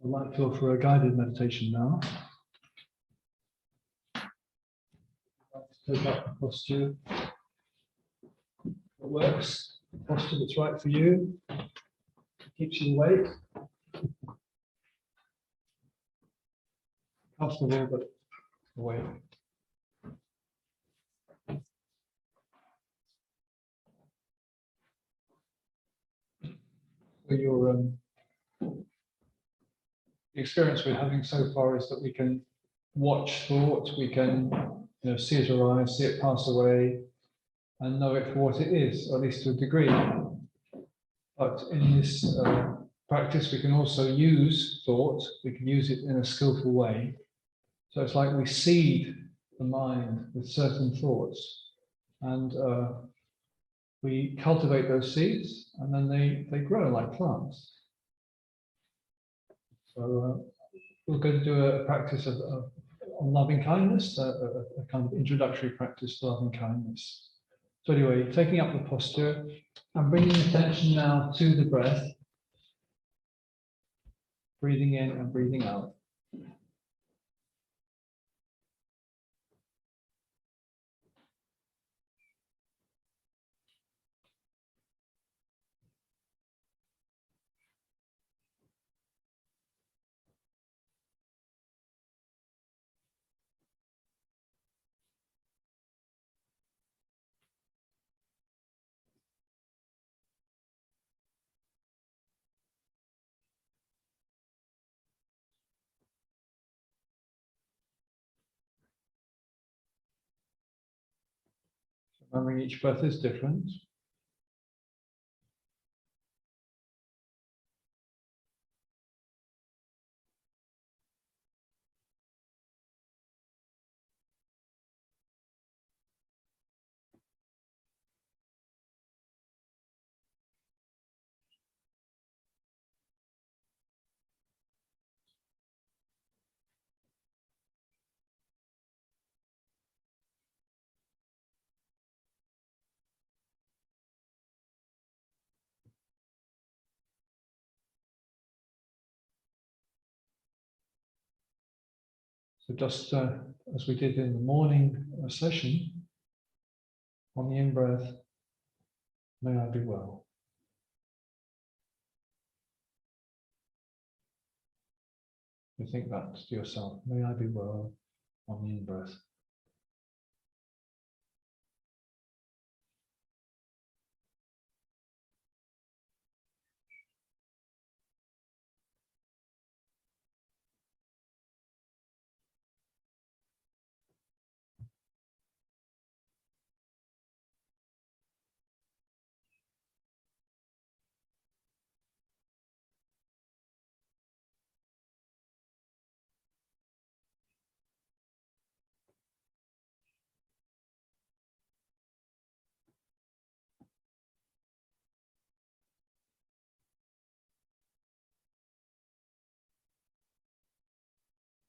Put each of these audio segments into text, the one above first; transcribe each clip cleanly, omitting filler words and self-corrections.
I'd like to feel for a guided meditation now. Take up the posture that works, the posture that's right for you, keeps you awake, comfortable but awake. So your the experience we're having so far is that we can watch thought, we can see it arise, see it pass away, and know it for what it is, or at least to a degree. But in this practice, we can also use thought, we can use it in a skillful way. So it's like we seed the mind with certain thoughts, and we cultivate those seeds, and then they grow like plants. So we're going to do a practice on loving kindness, a kind of introductory practice to loving kindness. So anyway, taking up the posture and bringing attention now to the breath, breathing in and breathing out. Remembering each breath is different. So just as we did in the morning session, on the in-breath, may I be well. You think that to yourself, may I be well on the in-breath.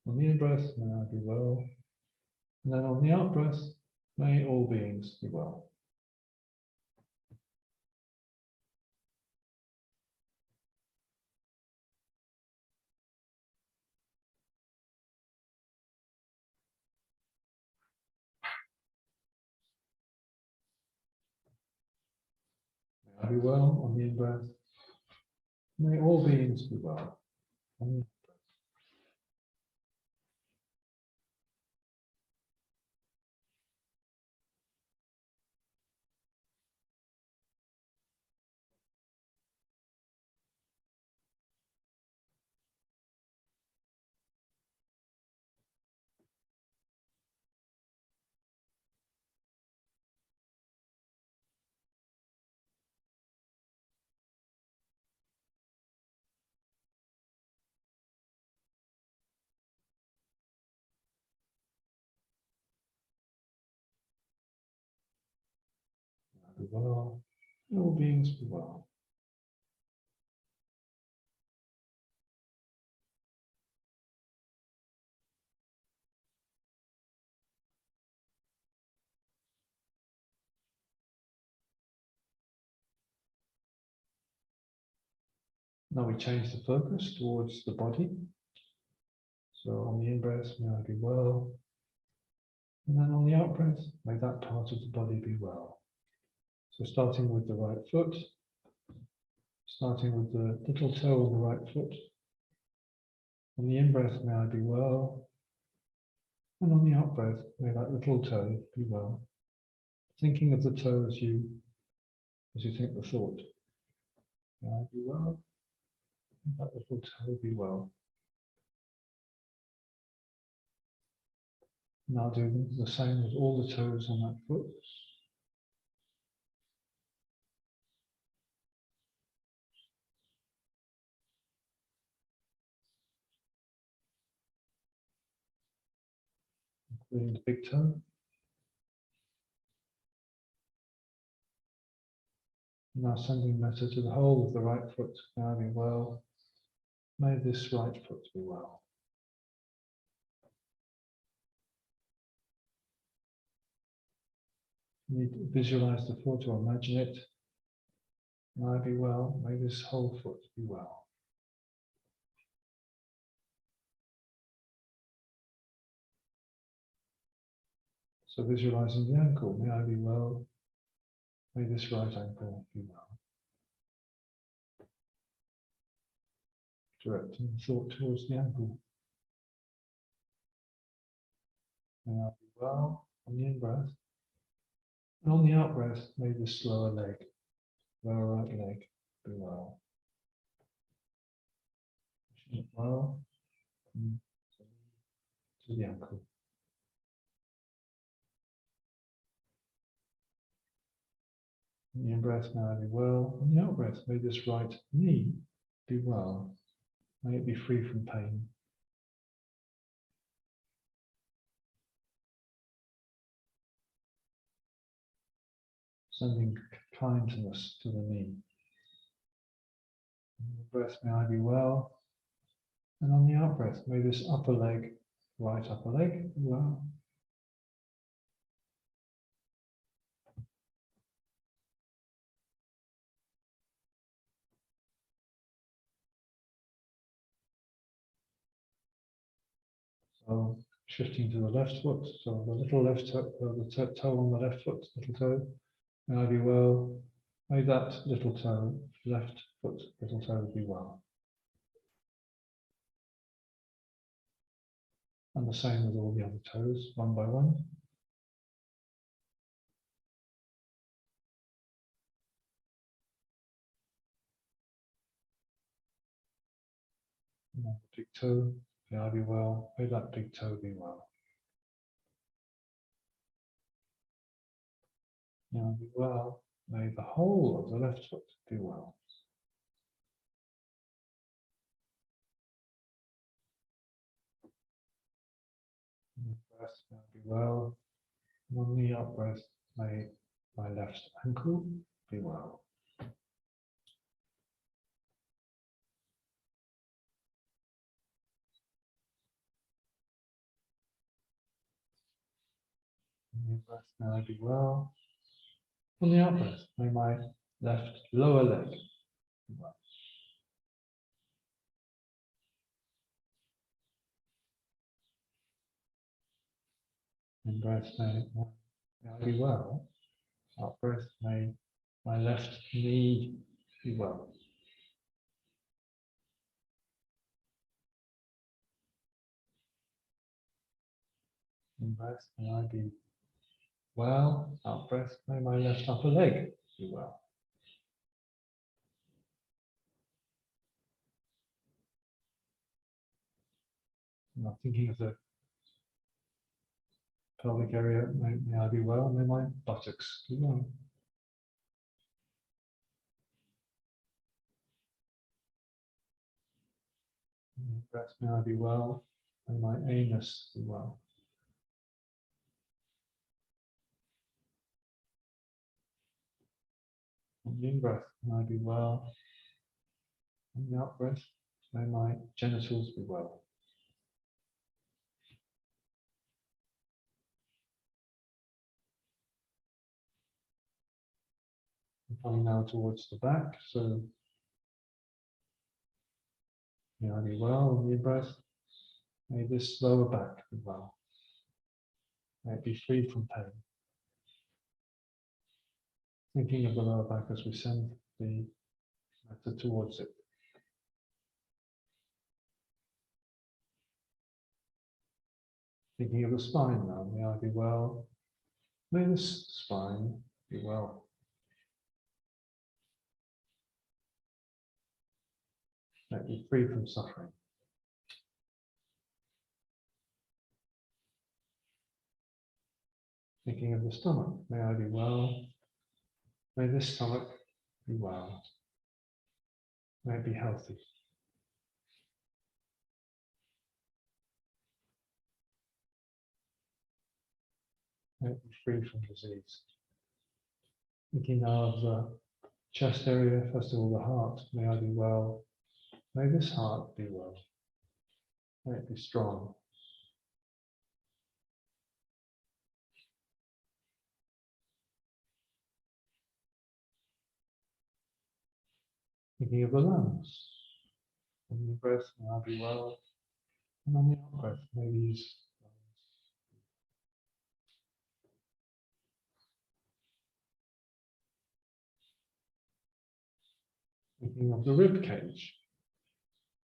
On the in-breath, may I be well. And then on the out-breath, may all beings be well. May I be well on the in-breath. May all beings be well. On the be well. May all beings be well. Now we change the focus towards the body. So on the in-breath, may I be well. And then on the out-breath, may that part of the body be well. So starting with the right foot, starting with the little toe on the right foot. On the in-breath, may I be well. And on the out-breath, may that little toe be well. Thinking of the toe as you think the thought. May I be well. And that little toe be well. Now do the same with all the toes on that foot. Including the big toe. Now sending metta to the whole of the right foot. May I be well. May this right foot be well. You need to visualize the foot or imagine it. May I be well. May this whole foot be well. So visualizing the ankle. May I be well. May this right ankle be well. Directing the thought towards the ankle. May I be well on the in-breath. And on the out-breath, may this lower leg, lower right leg, be well. Pushing it well to the ankle. On the in-breath, may I be well. On the out-breath, may this right knee be well. May it be free from pain. Sending kindness to the knee. On the breath, may I be well. And on the out-breath, may this upper leg, right upper leg, be well. So shifting to the left foot, so the little left toe, the toe on the left foot, little toe, may I be well. May that little toe, left foot, little toe be well. And the same with all the other toes, one by one. And the big toe, may I be well. May that big toe be well. May I be well. May the whole of the left foot be well. And the breath, may I be well. And on the out breath, may my left ankle be well. On the breath, may I be well. On the out breath, may my left lower leg be well. In breath, may I be well. Out breath, may my left knee be well. In breath, may I be well. Out breath, may my left upper leg be well. Now thinking of the pelvic area, may I be well. May my buttocks be well. In breath, may I be well. May my anus be well. On the in-breath, may I be well. On the out-breath, may my genitals be well. And coming now towards the back, so May I be well on the in-breath. May this lower back be well. May it be free from pain. Thinking of the lower back as we send the metta towards it. Thinking of the spine now. May I be well. May this spine be well. May it be free from suffering. Thinking of the stomach. May I be well. May this stomach be well. May it be healthy. May it be free from disease. Thinking now of the chest area, first of all the heart. May I be well. May this heart be well. May it be strong. Thinking of the lungs. On the breath, may I be well. And on the out breath, may these thinking of the rib cage.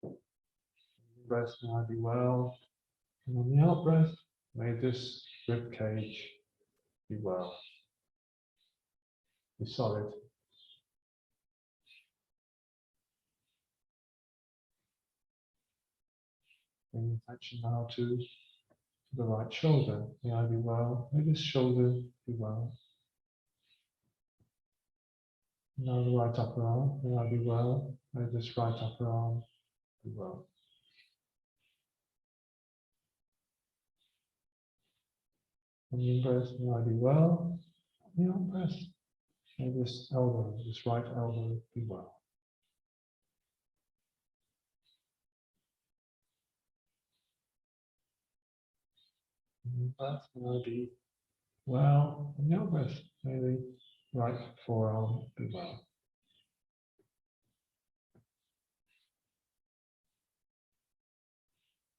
On the breath, may I be well. And on the out breath, may this rib cage be well. Be solid. Bring attention now to the right shoulder. May I be well. May this shoulder be well. Now the right upper arm. May I be well. May this right upper arm be well. On the in-breath, may I be well. On the out-breath, may this elbow, this right elbow be well. On the in-breath, may I be well. On the out-breath, may the right forearm be well.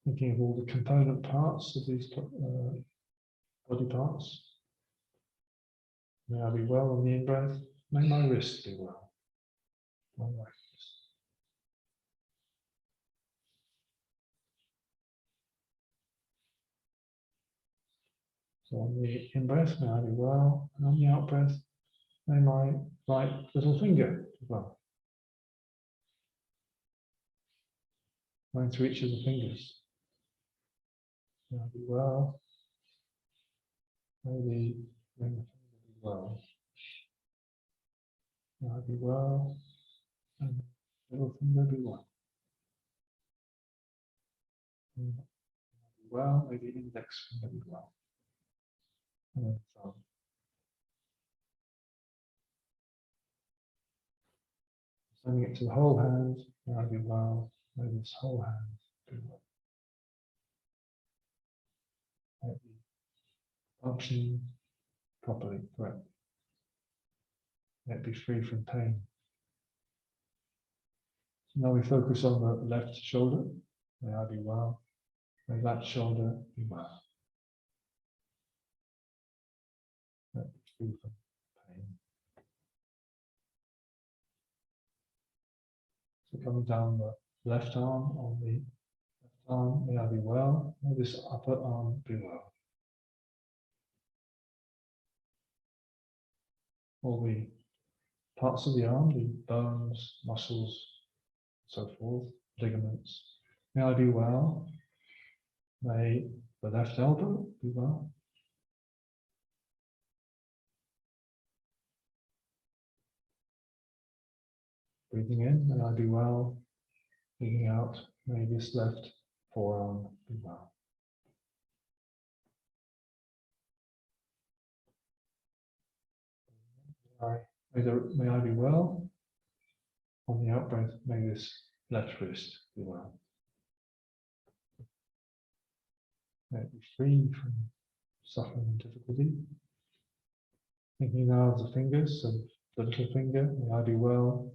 Thinking of all the component parts of these body parts. May I be well on the in-breath. May my wrist be well. My right wrist. So on the in-breath, may I be well. And on the out-breath, may my right little finger be well. Going through each of the fingers. May I be well. May the ring finger be well. May I be well. And the little finger be well. May I be well. May the index finger be well. And then the thumb. Sending it to the whole hand. May I be well. May this whole hand be well. May it be functioning properly, correct. May it be free from pain. So now we focus on the left shoulder. May I be well. May that shoulder be well. May it be free from pain. So coming down the left arm, on the left arm, may I be well. May this upper arm be well. All the parts of the arm, the bones, muscles, so forth, ligaments. May I be well. May the left elbow be well. Breathing in, may I be well. Breathing out, may this left forearm be well. May I be well. On the out breath, may this left wrist be well. May it be free from suffering and difficulty. Thinking now of the fingers, of the little finger, may I be well.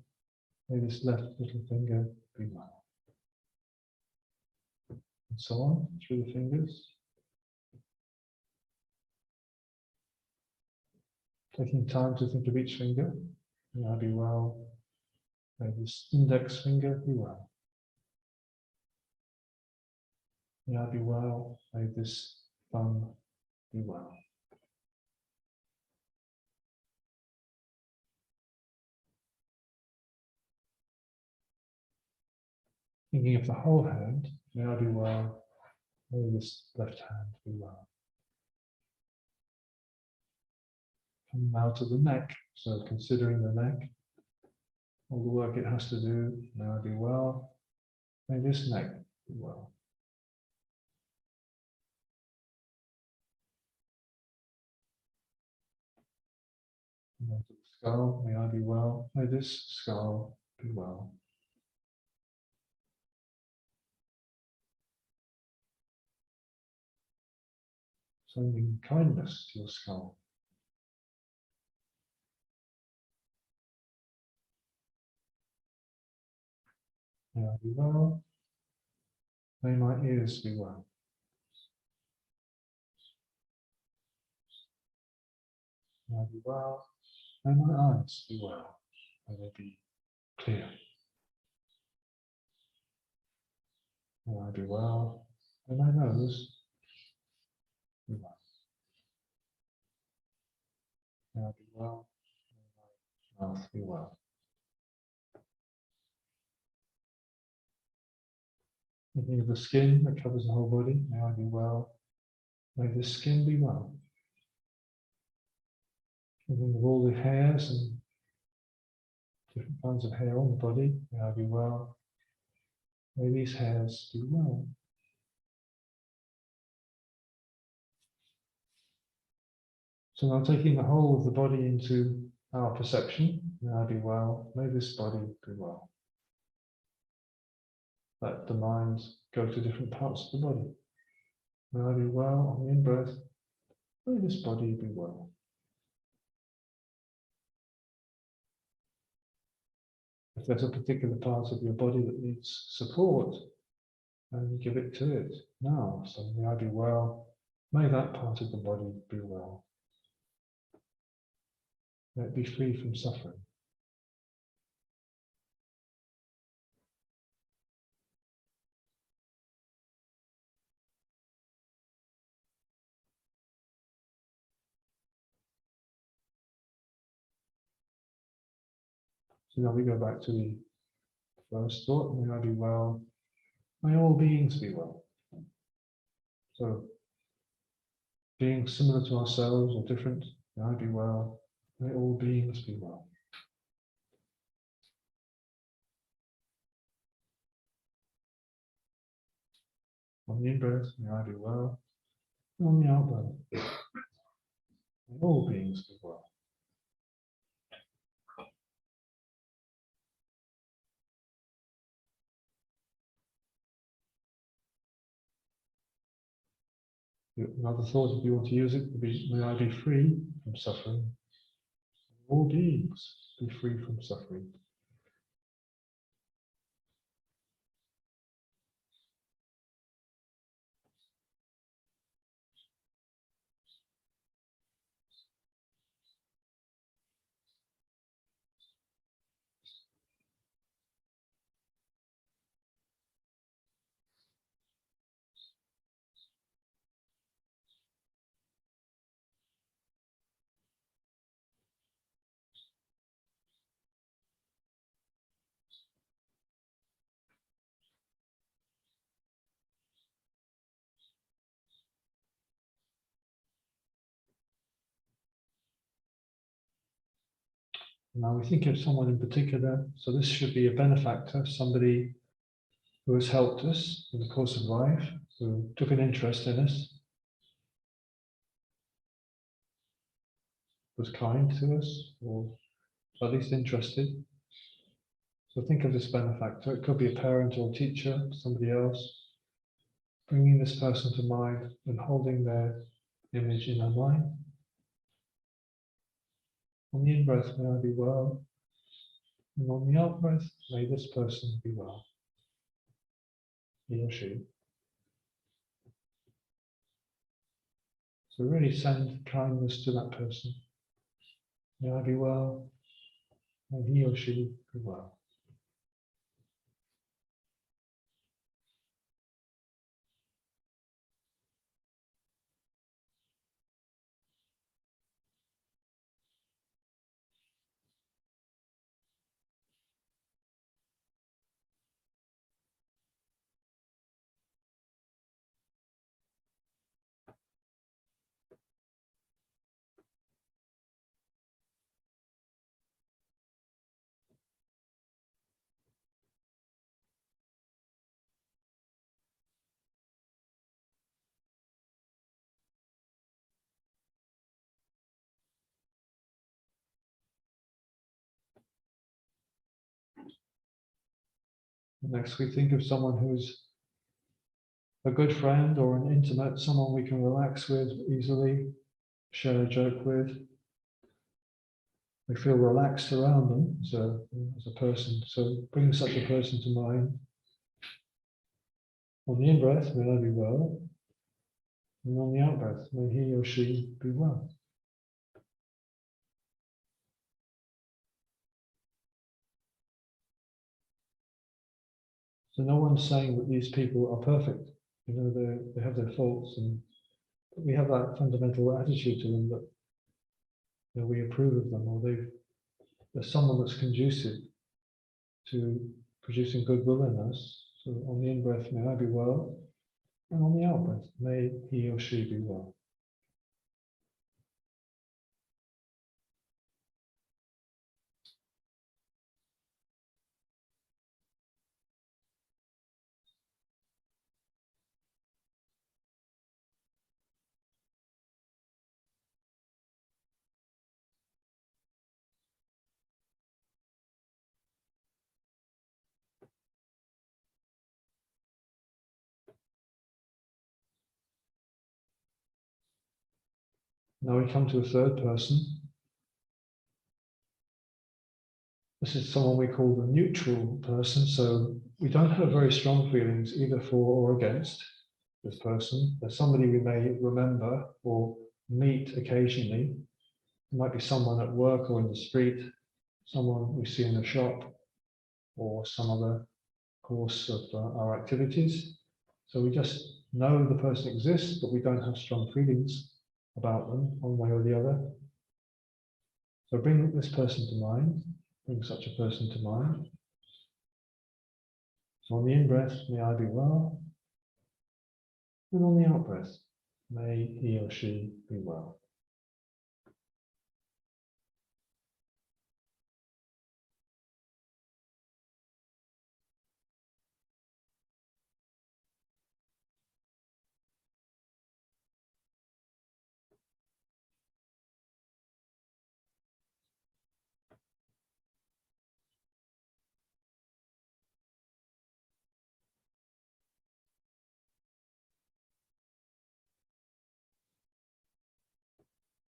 May this left little finger be well. and so on, through the fingers. Taking time to think of each finger. May I be well. May this index finger be well. May I be well. May this thumb be well. Thinking of the whole hand. May I be well. May this left hand be well. Come now to the neck. So considering the neck, all the work it has to do. May I be well. May this neck be well. And then to the skull. May I be well. May this skull be well. Sending kindness to your skull. May I be well. May my ears be well. May I be well. May my eyes be well. May they be clear. May I be well. May my nose be well. May I be well. May my mouth be well. Thinking of the skin that covers the whole body. May I be well. May the skin be well. Thinking of all the hairs and different kinds of hair on the body. May I be well. May these hairs be well. So now taking the whole of the body into our perception. May I be well. May this body be well. Let the mind go to different parts of the body. May I be well on the in-breath. May this body be well. If there's a particular part of your body that needs support, then you give it to it now. So may I be well. May that part of the body be well. May it be free from suffering. So now we go back to the first thought. May I be well. May all beings be well. So beings similar to ourselves or different, may I be well. May all beings be well. On the in-breath, may I be well. On the out-breath, may all beings be well. Another thought, if you want to use it, would be, may I be free from suffering. All beings be free from suffering. Now we think of someone in particular, so this should be a benefactor, somebody who has helped us in the course of life, who took an interest in us, was kind to us, or at least interested. So think of this benefactor. It could be a parent or a teacher, somebody else, bringing this person to mind and holding their image in our mind. On the in-breath, may I be well. And on the out-breath, may this person be well. He or she. So really send kindness to that person. May I be well, may he or she be well. Next, we think of someone who's a good friend or an intimate, someone we can relax with easily, share a joke with. We feel relaxed around them as a person. So bring such a person to mind. On the in-breath, may I be well. And on the out-breath, may he or she be well. So no one's saying that these people are perfect. You know, they have their faults, and we have that fundamental attitude to them that, you know, we approve of them, or there's someone that's conducive to producing goodwill in us. So on the in-breath, may I be well. And on the out-breath, may he or she be well. Now we come to a third person. This is someone we call the neutral person. So we don't have very strong feelings either for or against this person. There's somebody we may remember or meet occasionally. It might be someone at work or in the street, someone we see in a shop, or some other course of our activities. So we just know the person exists, but we don't have strong feelings about them one way or the other. So bring this person to mind, bring such a person to mind. So on the in-breath, may I be well. And on the out-breath, may he or she be well.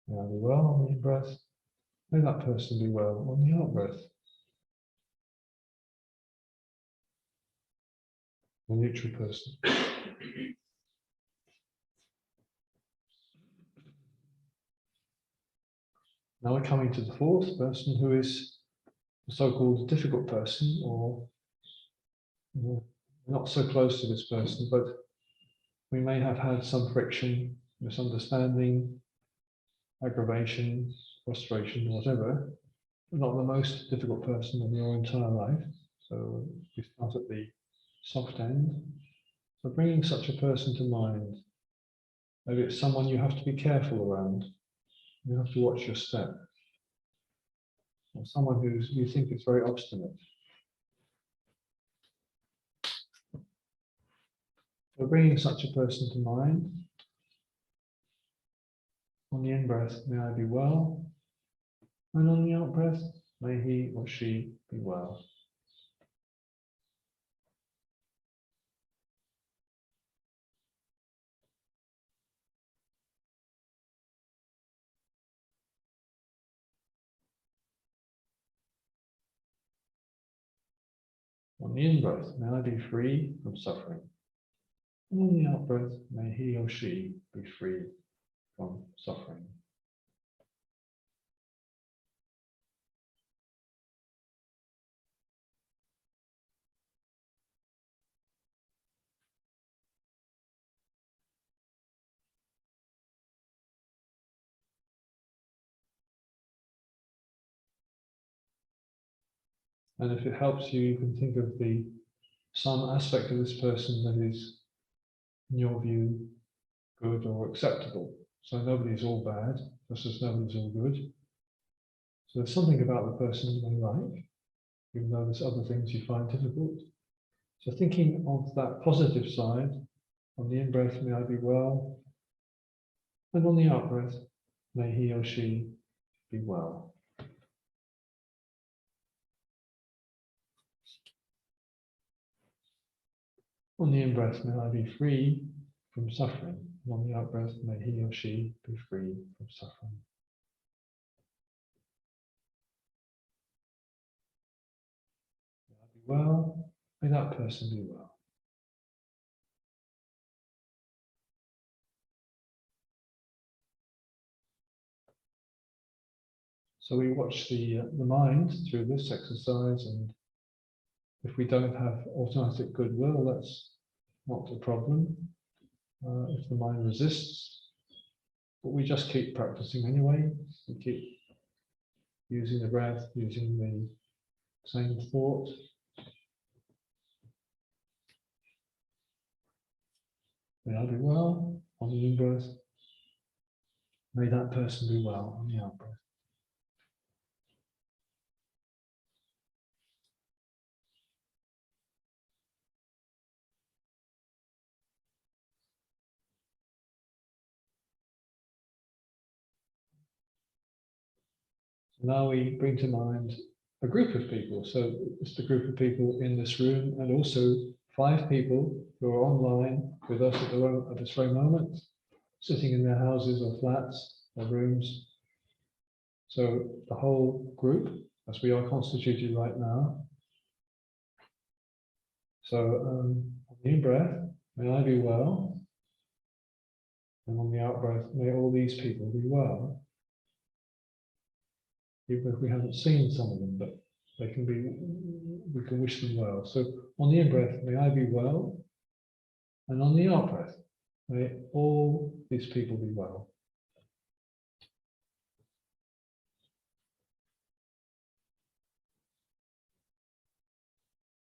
May I be well on the in-breath. May that person be well on the out-breath. The neutral person. Now we're coming to the fourth person, who is the so-called difficult person, or not so close to this person, but we may have had some friction, misunderstanding, aggravation, frustration, whatever. Not the most difficult person in your entire life. So we start at the soft end. So bringing such a person to mind. Maybe it's someone you have to be careful around. You have to watch your step. Or someone who you think is very obstinate. So bringing such a person to mind. On the in-breath, may I be well. And on the out-breath, may he or she be well. On the in-breath, may I be free from suffering. And on the out-breath, may he or she be free from suffering. And if it helps you, you can think of some aspect of this person that is, in your view, good or acceptable. So nobody's all bad, just as nobody's all good. So there's something about the person you may like, even though there's other things you find difficult. So thinking of that positive side, on the in-breath, may I be well, and on the out-breath, may he or she be well. On the in-breath, may I be free from suffering, and on the out-breath, may he or she be free from suffering. May I be well, may that person be well. So we watch the mind through this exercise, and if we don't have automatic goodwill, that's not a problem. If the mind resists, but we just keep practicing anyway. We keep using the breath, using the same thought. May I be well on the in-breath. May that person be well on the out-breath. Now we bring to mind a group of people. So it's the group of people in this room, and also 5 people who are online with us at this very moment, sitting in their houses or flats or rooms. So the whole group, as we are constituted right now. So on the in-breath, may I be well, and on the out-breath, may all these people be well. Even if we haven't seen some of them, but we can wish them well. So on the in-breath, may I be well, and on the out-breath, may all these people be well.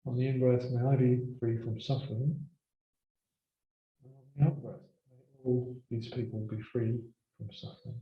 On the in-breath, may I be free from suffering, and on the out-breath, may all these people be free from suffering.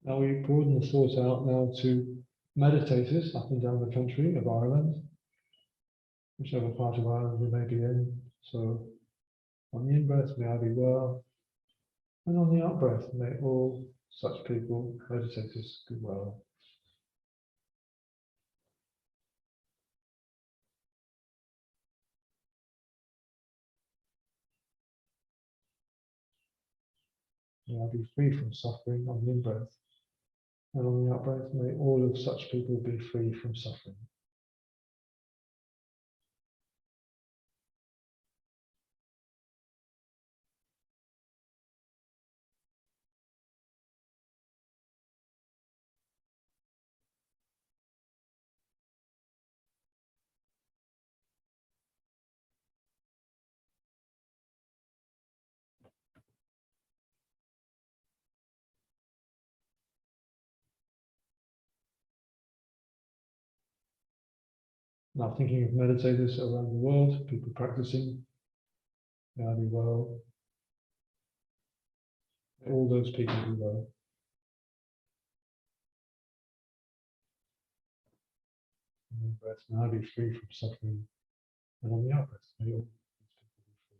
Now we broaden the thought out now to meditators up and down the country of Ireland, whichever part of Ireland we may be in. So on the in-breath, may I be well, and on the out-breath, may all such people, meditators, be well. May I be free from suffering on the in-breath, and on the out-breath, may all of such people be free from suffering. Now thinking of meditators around the world, people practicing, may I be well, May all those people be well. On the breath, now be free from suffering. And on the out breath, may all these people be free.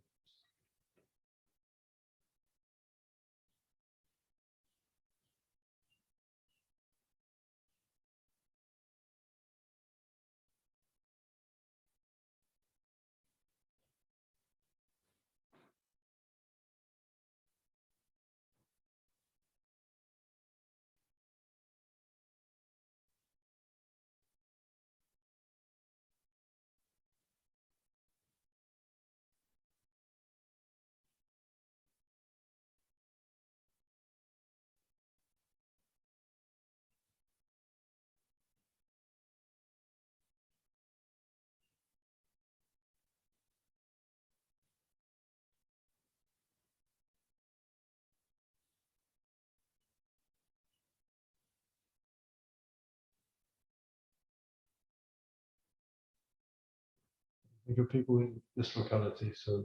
Think of people in this locality, so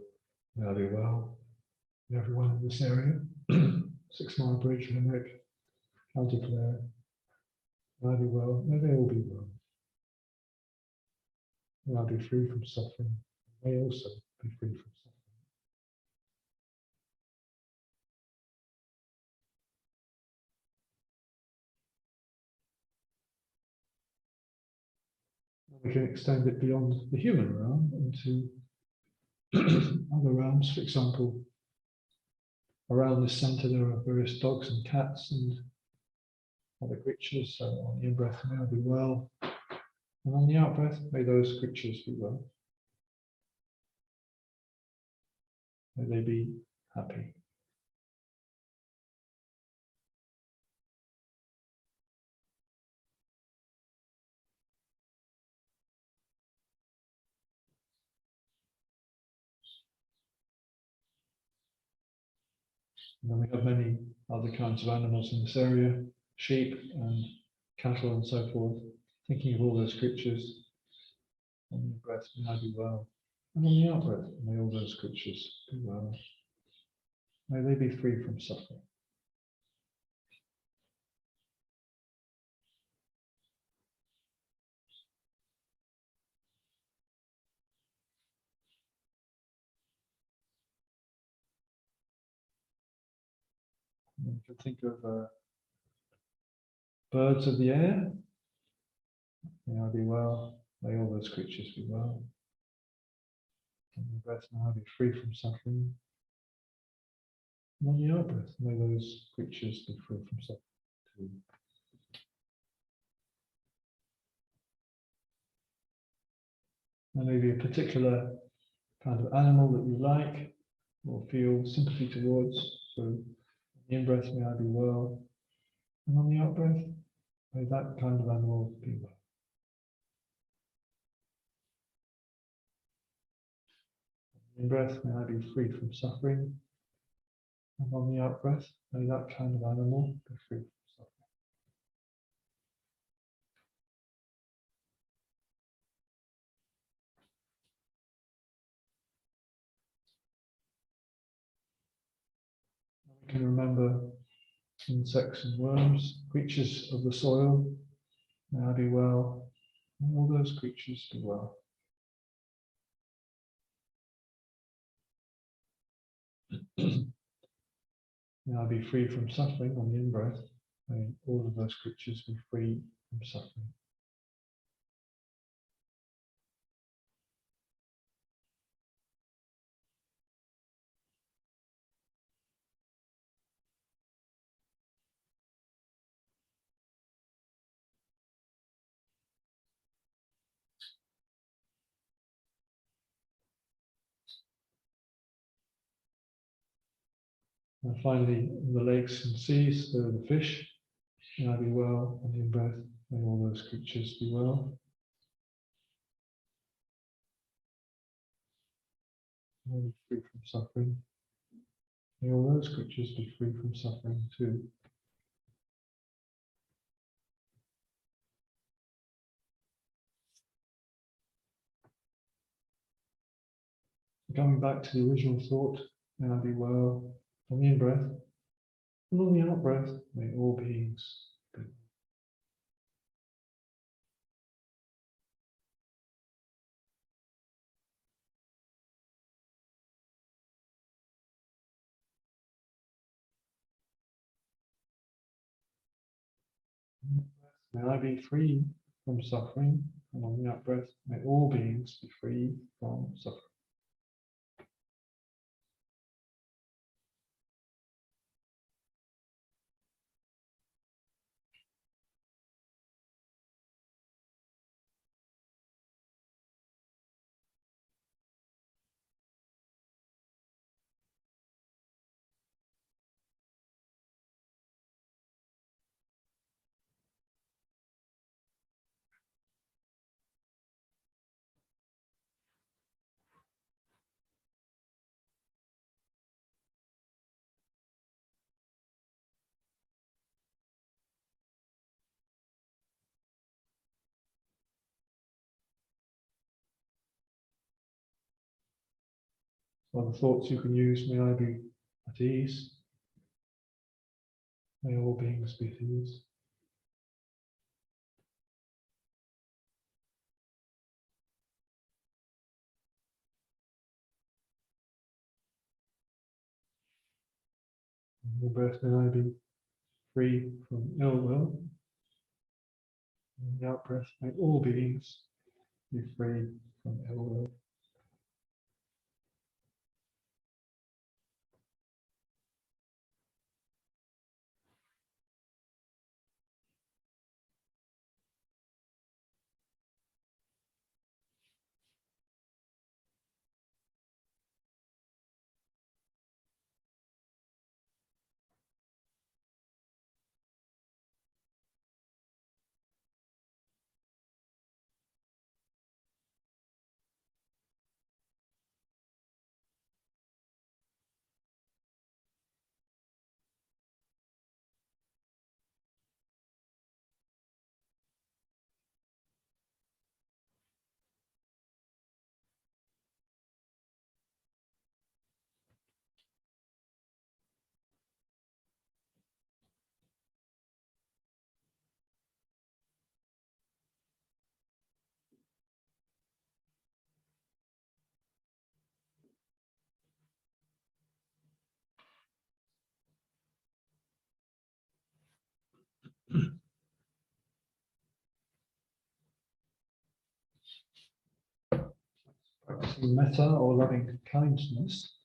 may I be well. Everyone in this area, 6 Mile Bridge, Limerick, County Clare, may I be well. May they all be well. May I be free from suffering. May I also be free from suffering. We can extend it beyond the human realm into other realms. For example, around this centre there are various dogs and cats and other creatures. So on the in-breath, may I be well. And on the out-breath, may those creatures be well. May they be happy. And then we have many other kinds of animals in this area, sheep and cattle and so forth. Thinking of all those creatures. On the breath, may I be well. And on the out breath, may all those creatures be well. May they be free from suffering. And you can think of birds of the air. May I be well. May all those creatures be well. On the breath, may I be free from suffering. And on the out breath, may those creatures be free from suffering too. And maybe a particular kind of animal that you like or feel sympathy towards. So on the in-breath, may I be well. And on the out-breath, may that kind of animal be well. On the in-breath, may I be free from suffering. And on the out-breath, may that kind of animal be free from suffering. We can remember insects and worms, creatures of the soil. May I be well. May all those creatures be well. May I be free from suffering on the in-breath. May all of those creatures be free from suffering. And finally, in the lakes and seas, there are the fish. May I be well on the in-breath. May all those creatures be well. May I be free from suffering. May all those creatures be free from suffering too. Coming back to the original thought, may I be well on the in-breath. And on the out breath, may all beings be. May I be free from suffering, and on the out breath, may all beings be free from suffering. Other thoughts you can use, may I be at ease. May all beings be at ease. On the breath, may I be free from ill will. On the out breath, may all beings be free from ill will. Practicing metta or loving kindness.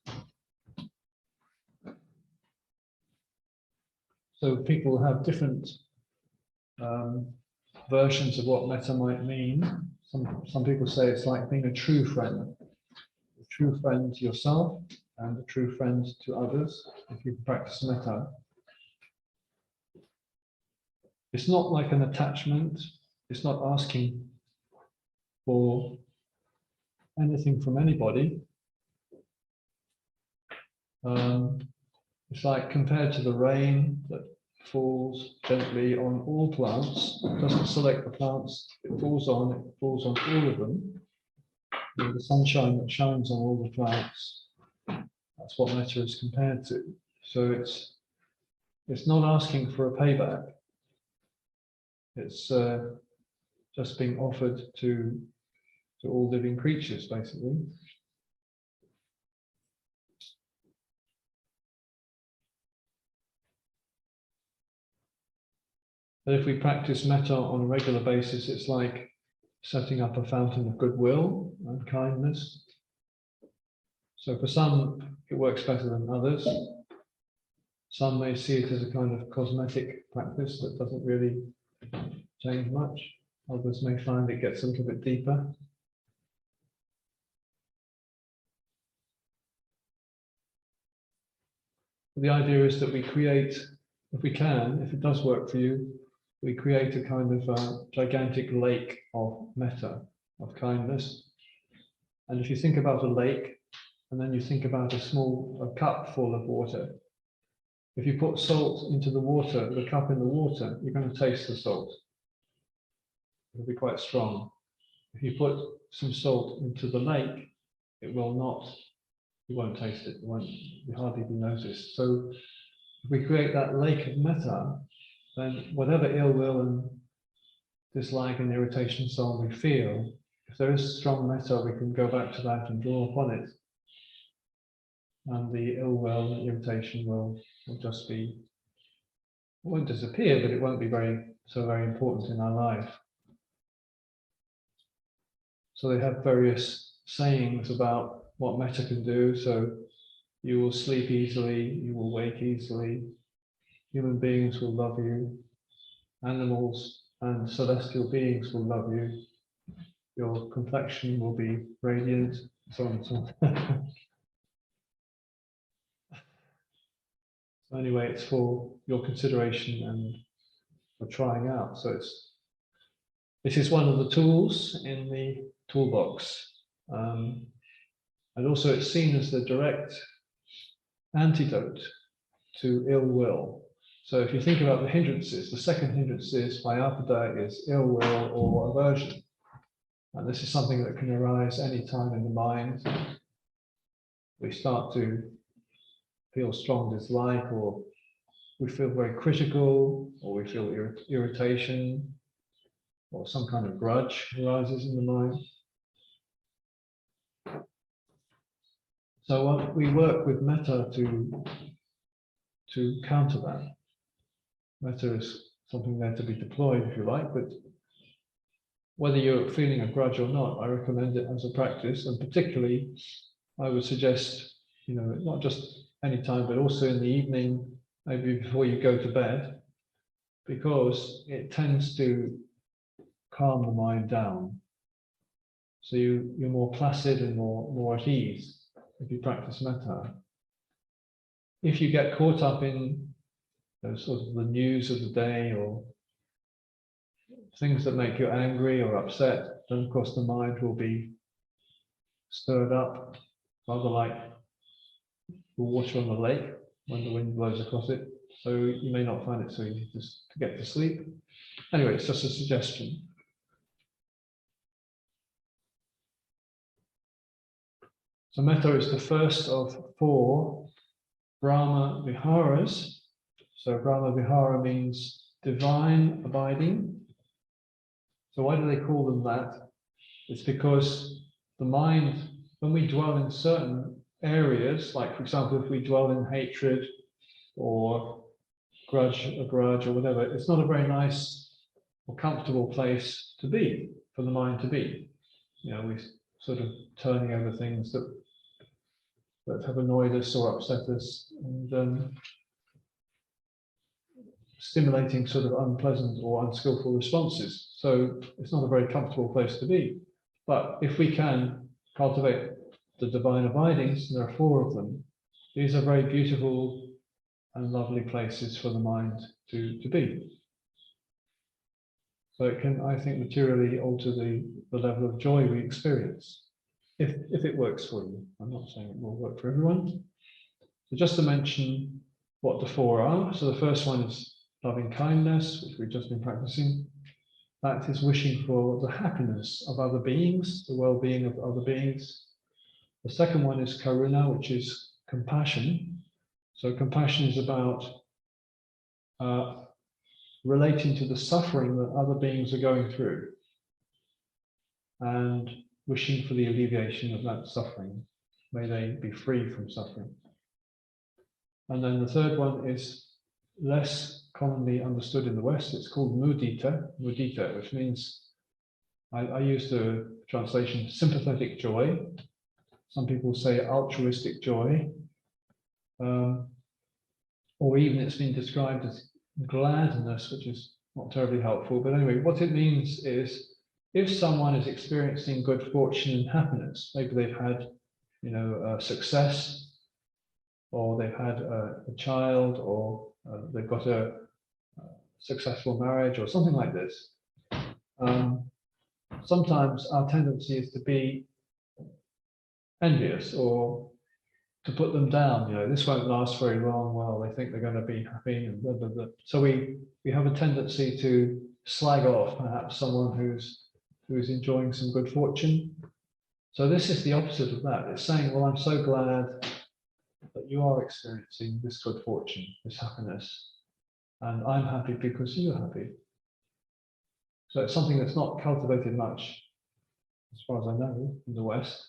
So people have different versions of what metta might mean. Some people say it's like being a true friend to yourself and a true friend to others. If you practice metta, it's not like an attachment. It's not asking for anything from anybody. It's like compared to the rain that falls gently on all plants. It doesn't select the plants it falls on all of them. The sunshine that shines on all the plants, that's what metta is compared to. So it's not asking for a payback. It's just being offered to all living creatures, basically. But if we practice metta on a regular basis, it's like setting up a fountain of goodwill and kindness. So for some, it works better than others. Some may see it as a kind of cosmetic practice that doesn't really change much. Others may find it gets a little bit deeper. But the idea is that we create, if we can, if it does work for you, we create a kind of gigantic lake of metta, of kindness. And if you think about a lake, and then you think about a cup full of water, if you put salt into the water, the cup in the water, you're going to taste the salt. It'll be quite strong. If you put some salt into the lake, it will not, you won't taste it, you hardly be noticed. So if we create that lake of metta, then whatever ill will and dislike and irritation and so on we feel, if there is strong metta, we can go back to that and draw upon it. And the ill will and irritation will just be, it won't disappear, but it won't be very important in our life. So they have various sayings about what metta can do. So you will sleep easily, you will wake easily, human beings will love you, animals and celestial beings will love you, your complexion will be radiant, so on and so on. So anyway, it's for your consideration and for trying out. So this is one of the tools in the toolbox. And also it's seen as the direct antidote to ill will. So if you think about the hindrances, the second hindrance is vyapada, is ill will or aversion. And this is something that can arise any time in the mind. We start to feel strong dislike, or we feel very critical, or we feel irritation, or some kind of grudge arises in the mind. So we work with metta to counter that. Metta is something there to be deployed, if you like, but whether you're feeling a grudge or not, I recommend it as a practice, and particularly I would suggest, not just any time, but also in the evening, maybe before you go to bed, because it tends to calm the mind down. So you're more placid and more at ease if you practice metta. If you get caught up in sort of the news of the day or things that make you angry or upset, then of course the mind will be stirred up, rather like the water on the lake when the wind blows across it. So you may not find it so easy to get to sleep. Anyway, it's just a suggestion. So metta is the first of 4 Brahma Viharas. So Brahma Vihara means divine abiding. So why do they call them that? It's because the mind, when we dwell in certain areas, like for example, if we dwell in hatred or a grudge or whatever, it's not a very nice or comfortable place to be, for the mind to be. We sort of turning over things that have annoyed us or upset us, and stimulating sort of unpleasant or unskillful responses. So it's not a very comfortable place to be. But if we can cultivate the divine abidings, and there are 4 of them, these are very beautiful and lovely places for the mind to be. So it can, I think, materially alter the level of joy we experience, if it works for you. I'm not saying it will work for everyone. So just to mention what the 4 are. So the first one is loving kindness, which we've just been practicing. That is wishing for the happiness of other beings, the well-being of other beings. The second one is karuna, which is compassion. So compassion is about relating to the suffering that other beings are going through and wishing for the alleviation of that suffering. May they be free from suffering. And then the third one is less commonly understood in the West. It's called mudita, which means, I use the translation sympathetic joy. Some people say altruistic joy, or even it's been described as gladness, which is not terribly helpful. But anyway, what it means is, if someone is experiencing good fortune and happiness, maybe they've had, success, or they've had a child, or they've got a successful marriage, or something like this. Sometimes our tendency is to be envious or to put them down. This won't last very long. Well, they think they're going to be happy, and blah, blah, blah. So we have a tendency to slag off perhaps someone who's enjoying some good fortune. So this is the opposite of that. It's saying, well, I'm so glad that you are experiencing this good fortune, this happiness, and I'm happy because you're happy. So it's something that's not cultivated much, as far as I know, in the West,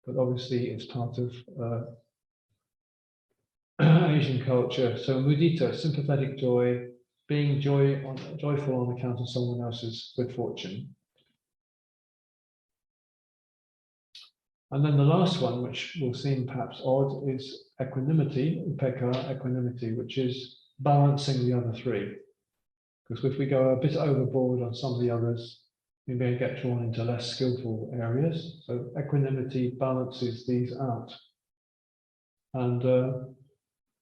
but obviously it's part of Asian culture. So mudita, sympathetic joy, being joyful on account of someone else's good fortune. And then the last one, which will seem perhaps odd, is equanimity, upekkha, equanimity, which is balancing the other three. Because if we go a bit overboard on some of the others, we may get drawn into less skillful areas. So equanimity balances these out. And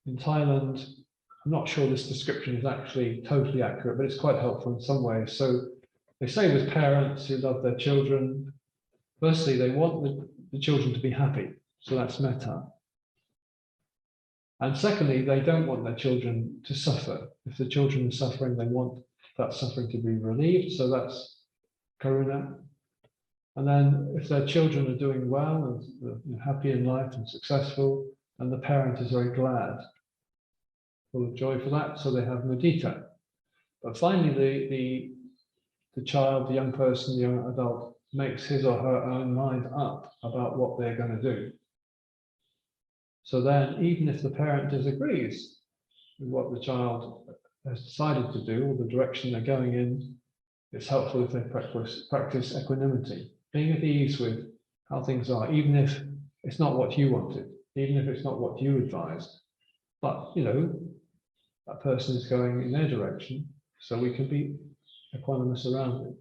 in Thailand, I'm not sure this description is actually totally accurate, but it's quite helpful in some ways. So they say with parents who love their children, firstly, they want the children to be happy. So that's metta. And secondly, they don't want their children to suffer. If the children are suffering, they want that suffering to be relieved. So that's karuna. And then if their children are doing well and happy in life and successful, and the parent is very glad, full of joy for that, so they have mudita. But finally, the child, the young person, the young adult makes his or her own mind up about what they're going to do. So then, even if the parent disagrees with what the child has decided to do or the direction they're going in, it's helpful if they practice equanimity, being at ease with how things are, even if it's not what you wanted, even if it's not what you advised. But, that person is going in their direction, so we can be equanimous around it.